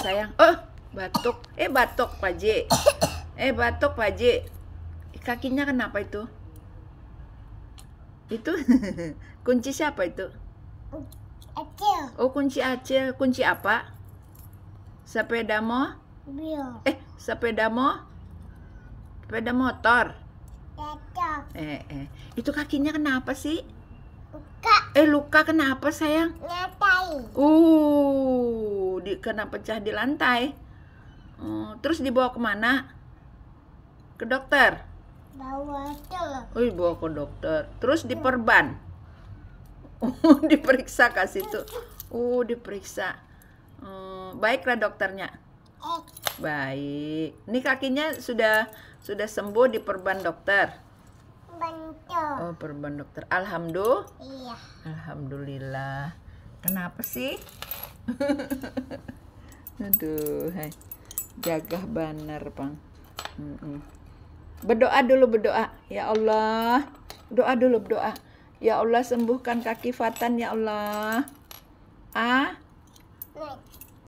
sayang? Oh, batuk. Batuk, Pak J. Batuk, Pak J. Kakinya kenapa itu? Itu kunci siapa itu? Acil. Oh, kunci Acil. Kunci apa? Sepeda sepeda motor. Itu kakinya kenapa sih? Luka kenapa sayang? Lantai. Kena pecah di lantai. Terus dibawa kemana? Ke dokter? Bawa Bawa ke dokter. Terus diperban? Diperiksa kasih tuh. Diperiksa. Baiklah dokternya. Baik. Ini kakinya sudah sembuh diperban dokter. Bantu. Perban dokter. Alhamdulillah. Iya. Alhamdulillah. Kenapa sih? Aduh, hai. Gagah bener, Pang. Berdoa dulu, berdoa. Ya Allah. Doa dulu, berdoa. Ya Allah, sembuhkan kaki Fatan ya Allah.